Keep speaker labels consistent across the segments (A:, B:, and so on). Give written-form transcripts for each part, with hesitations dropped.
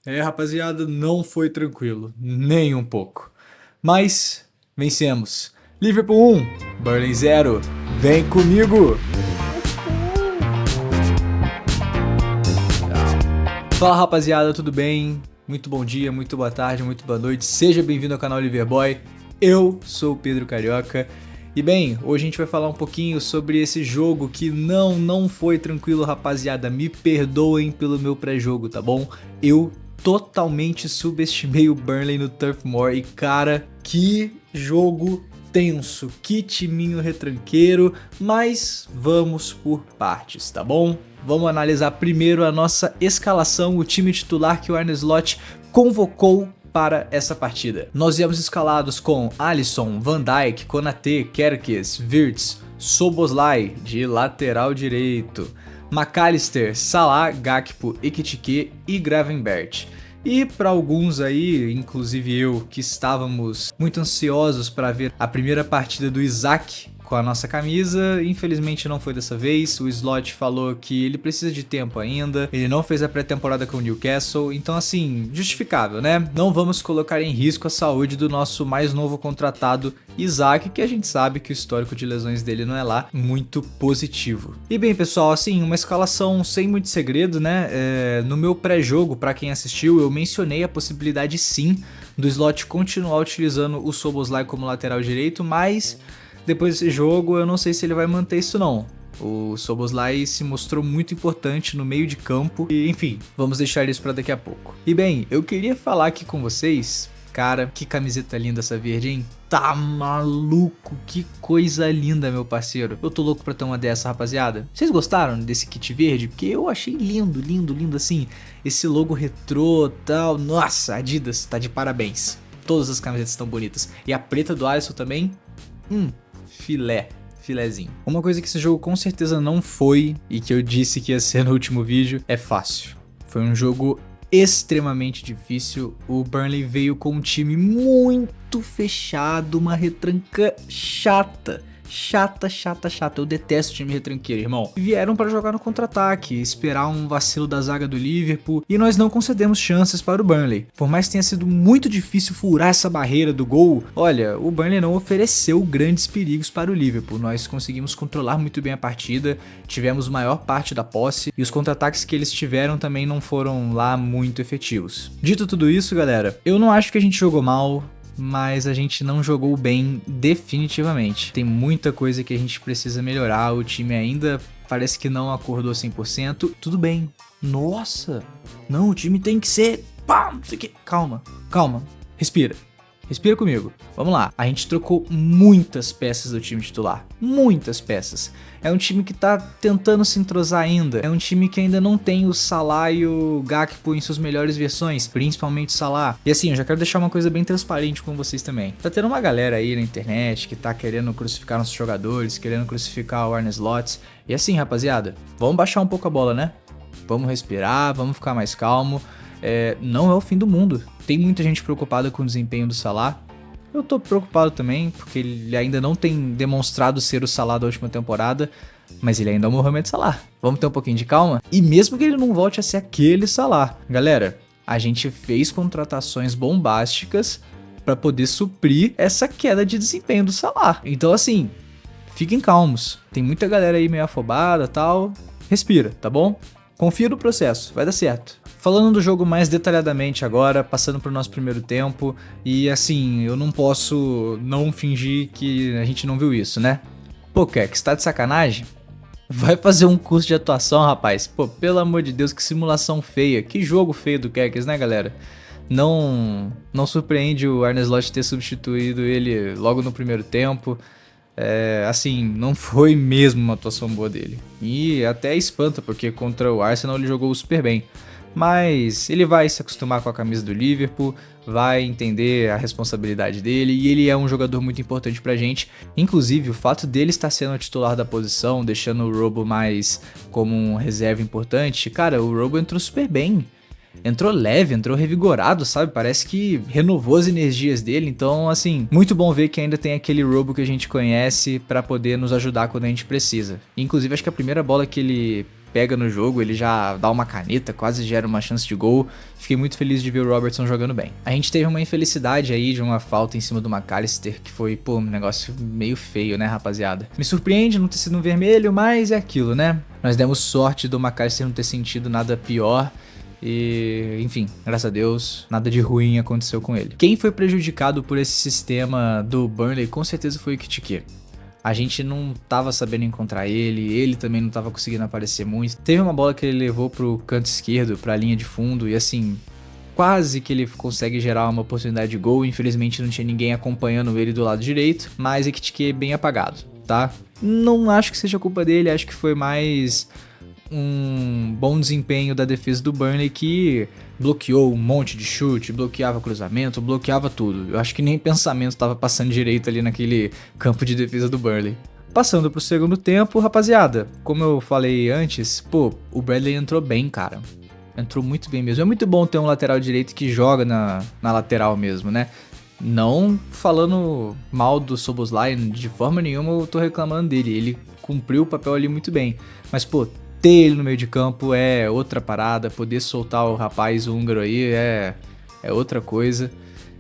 A: Rapaziada, não foi tranquilo, nem um pouco. Mas vencemos. Liverpool 1, Burnley 0. Vem comigo! Fala rapaziada, tudo bem? Muito bom dia, muito boa tarde, muito boa noite. Seja bem-vindo ao canal Liverboy. Eu sou o Pedro Carioca. E bem, hoje a gente vai falar um pouquinho sobre esse jogo que não foi tranquilo, rapaziada. Me perdoem pelo meu pré-jogo, tá bom? Eu totalmente subestimei o Burnley no Turf Moor e cara, que jogo tenso, que timinho retranqueiro, mas vamos por partes, tá bom? Vamos analisar primeiro a nossa escalação, o time titular que o Arne Slot convocou para essa partida. Nós viemos escalados com Alisson, Van Dijk, Konaté, Kerkez, Wirtz, Szoboszlai de lateral direito, McAllister, Salah, Gakpo, Ekitike e Gravenberch. E para alguns aí, inclusive eu, que estávamos muito ansiosos para ver a primeira partida do Isaac com a nossa camisa, infelizmente não foi dessa vez. O Slot falou que ele precisa de tempo ainda, ele não fez a pré-temporada com o Newcastle, então assim, justificável, né? Não vamos colocar em risco a saúde do nosso mais novo contratado Isaac, que a gente sabe que o histórico de lesões dele não é lá muito positivo. E bem pessoal, assim, uma escalação sem muito segredo, né? No meu pré-jogo, para quem assistiu, eu mencionei a possibilidade sim do Slot continuar utilizando o Szoboszlai como lateral direito, mas depois desse jogo eu não sei se ele vai manter isso não. O Szoboszlai se mostrou muito importante no meio de campo e enfim, vamos deixar isso para daqui a pouco. E bem, eu queria falar aqui com vocês, cara, que camiseta linda essa verde, hein? Tá maluco, que coisa linda, meu parceiro. Eu tô louco pra ter uma dessa, rapaziada. Vocês gostaram desse kit verde? Porque eu achei lindo, lindo, lindo assim. Esse logo retrô e tal. Nossa, Adidas tá de parabéns. Todas as camisetas estão bonitas. E a preta do Alisson também. Filézinho. Uma coisa que esse jogo com certeza não foi, e que eu disse que ia ser no último vídeo, é fácil. Foi um jogo extremamente difícil. O Burnley veio com um time muito fechado, uma retranca chata. Chata. Eu detesto time retranqueiro, irmão. Vieram para jogar no contra-ataque, esperar um vacilo da zaga do Liverpool, e nós não concedemos chances para o Burnley. Por mais que tenha sido muito difícil furar essa barreira do gol, olha, o Burnley não ofereceu grandes perigos para o Liverpool. Nós conseguimos controlar muito bem a partida, tivemos maior parte da posse, e os contra-ataques que eles tiveram também não foram lá muito efetivos. Dito tudo isso, galera, eu não acho que a gente jogou mal, mas a gente não jogou bem definitivamente. Tem muita coisa que a gente precisa melhorar, o time ainda parece que não acordou 100%. Tudo bem. Nossa, não, o time tem que ser... Pá, não sei o que. Calma, respira. Respira comigo. Vamos lá. A gente trocou muitas peças do time titular. Muitas peças. É um time que tá tentando se entrosar ainda. É um time que ainda não tem o Salah e o Gakpo em suas melhores versões. Principalmente o Salah. E assim, eu já quero deixar uma coisa bem transparente com vocês também. Tá tendo uma galera aí na internet que tá querendo crucificar nossos jogadores, querendo crucificar o Arne Slot. E assim, rapaziada, vamos baixar um pouco a bola, né? Vamos respirar, vamos ficar mais calmo. Não é o fim do mundo. Tem muita gente preocupada com o desempenho do Salah. Eu tô preocupado também, porque ele ainda não tem demonstrado ser o Salah da última temporada, mas ele ainda é o Mohamed Salah. Vamos ter um pouquinho de calma? E mesmo que ele não volte a ser aquele Salah, galera, a gente fez contratações bombásticas para poder suprir essa queda de desempenho do Salah. Então assim, fiquem calmos. Tem muita galera aí meio afobada e tal. Respira, tá bom? Confia no processo, vai dar certo. Falando do jogo mais detalhadamente agora, passando pro nosso primeiro tempo, e assim, eu não posso não fingir que a gente não viu isso, né? Pô, Kex, tá de sacanagem? Vai fazer um curso de atuação, rapaz. Pô, pelo amor de Deus, que simulação feia. Que jogo feio do Kex, né, galera? Não surpreende o Arne Slot ter substituído ele logo no primeiro tempo. Assim, não foi mesmo uma atuação boa dele. E até espanta, porque contra o Arsenal ele jogou super bem. Mas ele vai se acostumar com a camisa do Liverpool, vai entender a responsabilidade dele e ele é um jogador muito importante pra gente. Inclusive, o fato dele estar sendo o titular da posição, deixando o Robo mais como um reserva importante, cara, o Robo entrou super bem. Entrou leve, entrou revigorado, sabe? Parece que renovou as energias dele. Então, assim, muito bom ver que ainda tem aquele Robo que a gente conhece pra poder nos ajudar quando a gente precisa. Inclusive, acho que a primeira bola que ele pega no jogo, ele já dá uma caneta, quase gera uma chance de gol. Fiquei muito feliz de ver o Robertson jogando bem. A gente teve uma infelicidade aí de uma falta em cima do McAllister, que foi, pô, um negócio meio feio, né, rapaziada? Me surpreende não ter sido um vermelho, mas é aquilo, né? Nós demos sorte do McAllister não ter sentido nada pior. E, enfim, graças a Deus, nada de ruim aconteceu com ele. Quem foi prejudicado por esse sistema do Burnley com certeza foi o Ekitike. A gente não tava sabendo encontrar ele também não tava conseguindo aparecer muito. Teve uma bola que ele levou pro canto esquerdo, pra linha de fundo, e assim, quase que ele consegue gerar uma oportunidade de gol. Infelizmente não tinha ninguém acompanhando ele do lado direito, mas Ekitike bem apagado, tá? Não acho que seja culpa dele, acho que foi mais um bom desempenho da defesa do Burnley, que bloqueou um monte de chute, bloqueava cruzamento, bloqueava tudo. Eu acho que nem pensamento estava passando direito ali naquele campo de defesa do Burnley. Passando pro segundo tempo, rapaziada, como eu falei antes, pô, o Bradley entrou bem, cara. Entrou muito bem mesmo. É muito bom ter um lateral direito que joga na lateral mesmo, né? Não falando mal do Szoboszlai, de forma nenhuma eu tô reclamando dele. Ele cumpriu o papel ali muito bem. Mas, pô, ter ele no meio de campo é outra parada, poder soltar o rapaz húngaro aí é outra coisa.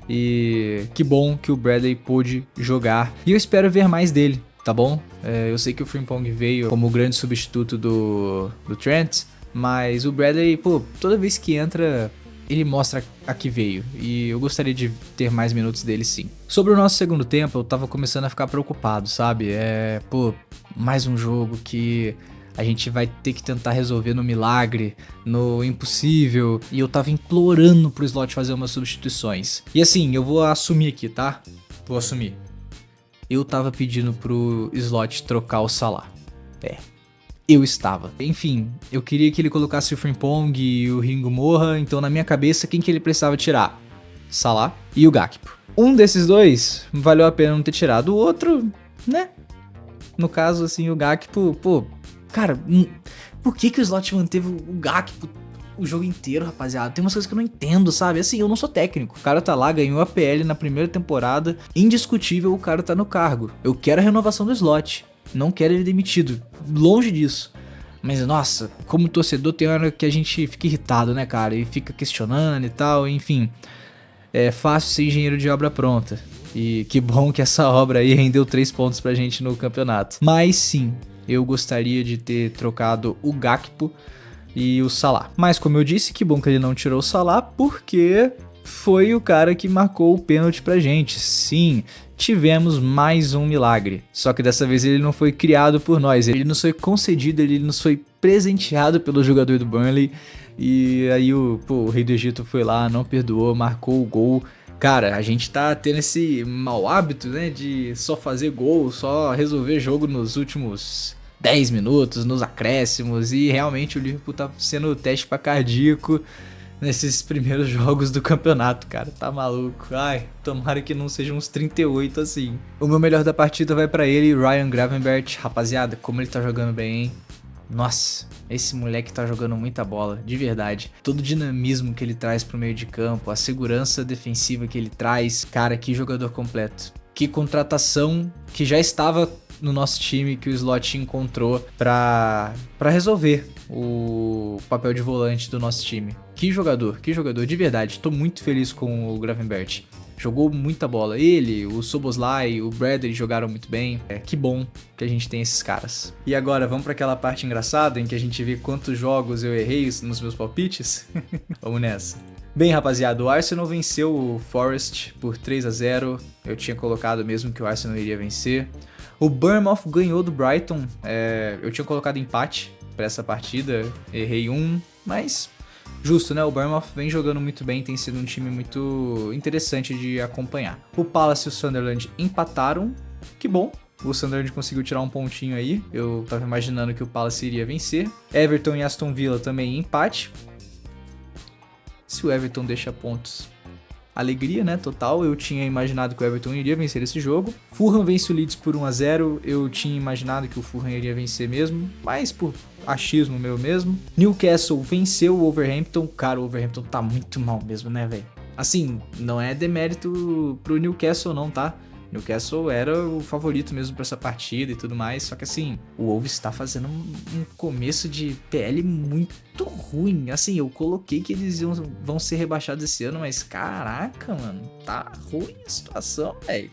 A: E que bom que o Bradley pôde jogar. E eu espero ver mais dele, tá bom? Eu sei que o Frimpong veio como o grande substituto do Trent, mas o Bradley, pô, toda vez que entra, ele mostra a que veio. E eu gostaria de ter mais minutos dele, sim. Sobre o nosso segundo tempo, eu tava começando a ficar preocupado, sabe? Pô, mais um jogo que a gente vai ter que tentar resolver no milagre, no impossível. E eu tava implorando pro Slot fazer umas substituições. E assim, eu vou assumir aqui, tá? Vou assumir. Eu tava pedindo pro Slot trocar o Salah. Eu estava. Enfim, eu queria que ele colocasse o Frimpong e o Ringo Moura. Então na minha cabeça, quem que ele precisava tirar? Salah e o Gakpo. Um desses dois, valeu a pena não ter tirado. O outro, né? No caso, assim, o Gakpo, pô... Cara, por que o Slot manteve o Gakpo o jogo inteiro, rapaziada? Tem umas coisas que eu não entendo, sabe? Assim, eu não sou técnico. O cara tá lá, ganhou a PL na primeira temporada. Indiscutível, o cara tá no cargo. Eu quero a renovação do Slot. Não quero ele demitido. Longe disso. Mas, nossa, como torcedor, tem hora que a gente fica irritado, né, cara? E fica questionando e tal, enfim. É fácil ser engenheiro de obra pronta. E que bom que essa obra aí rendeu 3 pontos pra gente no campeonato. Mas sim, eu gostaria de ter trocado o Gakpo e o Salah. Mas como eu disse, que bom que ele não tirou o Salah, porque foi o cara que marcou o pênalti pra gente. Sim, tivemos mais um milagre. Só que dessa vez ele não foi criado por nós, ele nos foi concedido, ele nos foi presenteado pelo jogador do Burnley. E aí o rei do Egito foi lá, não perdoou, marcou o gol. Cara, a gente tá tendo esse mau hábito, né, de só fazer gol, só resolver jogo nos últimos 10 minutos, nos acréscimos, e realmente o Liverpool tá sendo o teste pra cardíaco nesses primeiros jogos do campeonato, cara, tá maluco. Ai, tomara que não sejam uns 38 assim. O meu melhor da partida vai pra ele, Ryan Gravenberch. Rapaziada, como ele tá jogando bem, hein? Nossa, esse moleque tá jogando muita bola, de verdade. Todo o dinamismo que ele traz pro meio de campo, a segurança defensiva que ele traz. Cara, que jogador completo. Que contratação que já estava no nosso time, que o Slot encontrou pra resolver o papel de volante do nosso time. Que jogador, de verdade. Tô muito feliz com o Gravenberch. Jogou muita bola. Ele, o Szoboszlai, o Bradley jogaram muito bem. Que bom que a gente tem esses caras. E agora, vamos para aquela parte engraçada em que a gente vê quantos jogos eu errei nos meus palpites? Vamos nessa. Bem, rapaziada, o Arsenal venceu o Forest por 3-0. Eu tinha colocado mesmo que o Arsenal iria vencer. O Bournemouth ganhou do Brighton. Eu tinha colocado empate para essa partida. Errei mas... justo, né? O Bournemouth vem jogando muito bem, tem sido um time muito interessante de acompanhar. O Palace e o Sunderland empataram, que bom. O Sunderland conseguiu tirar um pontinho aí, eu tava imaginando que o Palace iria vencer. Everton e Aston Villa também empate. Se o Everton deixa pontos, alegria, né? Total, eu tinha imaginado que o Everton iria vencer esse jogo. Fulham vence o Leeds por 1-0, eu tinha imaginado que o Fulham iria vencer mesmo, mas por achismo meu mesmo. Newcastle venceu o Wolverhampton. Cara, o Wolverhampton tá muito mal mesmo, né, velho? Assim, não é demérito pro Newcastle não, tá? Newcastle era o favorito mesmo pra essa partida e tudo mais, só que assim, o Wolves tá fazendo um começo de PL muito ruim. Assim, eu coloquei que eles vão ser rebaixados esse ano, mas caraca, mano, tá ruim a situação, velho.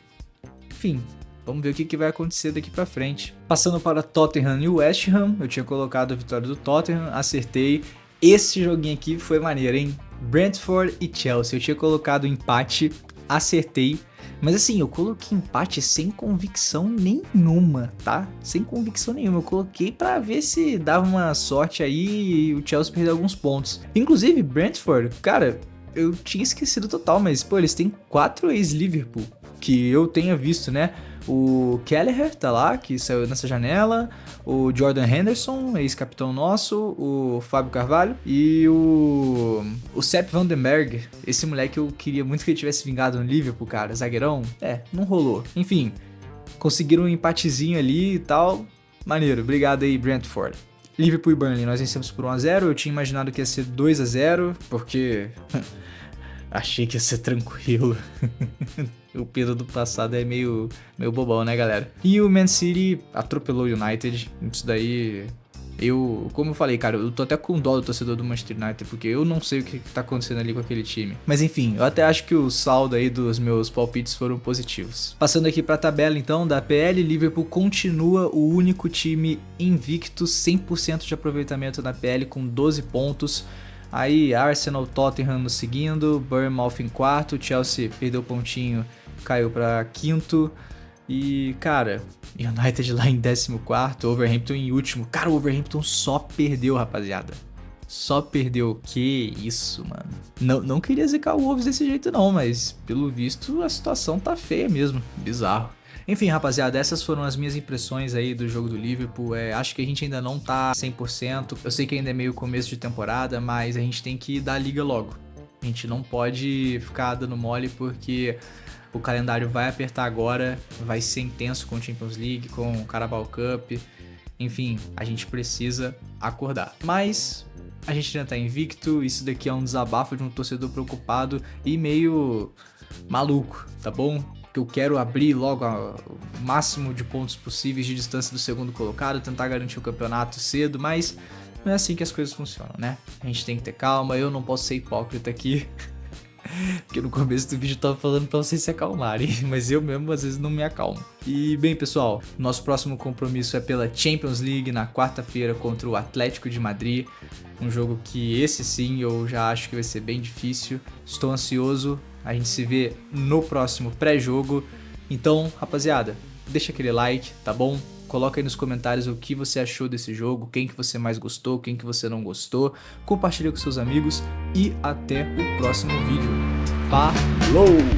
A: Enfim, vamos ver o que vai acontecer daqui pra frente. Passando para Tottenham e West Ham, eu tinha colocado a vitória do Tottenham, acertei. Esse joguinho aqui foi maneiro, hein? Brentford e Chelsea, eu tinha colocado empate, acertei. Mas assim, eu coloquei empate sem convicção nenhuma, tá? Sem convicção nenhuma. Eu coloquei pra ver se dava uma sorte aí e o Chelsea perdeu alguns pontos. Inclusive, Brentford, cara, eu tinha esquecido total, mas pô, eles têm 4 ex-Liverpool que eu tenha visto, né? O Kelleher tá lá, que saiu nessa janela, o Jordan Henderson, ex-capitão nosso, o Fábio Carvalho e o Sepp van den Berg. Esse moleque eu queria muito que ele tivesse vingado no Liverpool, cara, zagueirão. Não rolou. Enfim, conseguiram um empatezinho ali e tal. Maneiro, obrigado aí, Brentford. Liverpool e Burnley, nós vencemos por 1-0, eu tinha imaginado que ia ser 2-0, porque achei que ia ser tranquilo. O Pedro do passado é meio bobão, né, galera? E o Man City atropelou o United. Isso daí... como eu falei, cara, eu tô até com dó do torcedor do Manchester United, porque eu não sei o que tá acontecendo ali com aquele time. Mas enfim, eu até acho que o saldo aí dos meus palpites foram positivos. Passando aqui pra tabela então, da PL, Liverpool continua o único time invicto, 100% de aproveitamento na PL com 12 pontos. Aí Arsenal, Tottenham nos seguindo, Bournemouth em quarto, Chelsea perdeu pontinho, caiu pra quinto. E, cara, United lá em 14º, Wolverhampton em último. Cara, o Wolverhampton só perdeu, rapaziada. Só perdeu. Que isso, mano. Não queria zicar o Wolves desse jeito não, mas pelo visto a situação tá feia mesmo. Bizarro. Enfim, rapaziada, essas foram as minhas impressões aí do jogo do Liverpool. Acho que a gente ainda não tá 100%. Eu sei que ainda é meio começo de temporada, mas a gente tem que dar a liga logo. A gente não pode ficar dando mole porque o calendário vai apertar agora, vai ser intenso com o Champions League, com o Carabao Cup. Enfim, a gente precisa acordar. Mas a gente ainda tá invicto, isso daqui é um desabafo de um torcedor preocupado e meio maluco, tá bom? Que eu quero abrir logo o máximo de pontos possíveis de distância do segundo colocado, tentar garantir o campeonato cedo, mas não é assim que as coisas funcionam, né? A gente tem que ter calma, eu não posso ser hipócrita aqui, porque no começo do vídeo eu tava falando pra vocês se acalmarem, mas eu mesmo às vezes não me acalmo. E bem, pessoal, nosso próximo compromisso é pela Champions League na quarta-feira contra o Atlético de Madrid, um jogo que esse sim eu já acho que vai ser bem difícil, estou ansioso. A gente se vê no próximo pré-jogo. Então, rapaziada, deixa aquele like, tá bom? Coloca aí nos comentários o que você achou desse jogo, quem que você mais gostou, quem que você não gostou. Compartilha com seus amigos e até o próximo vídeo. Falou!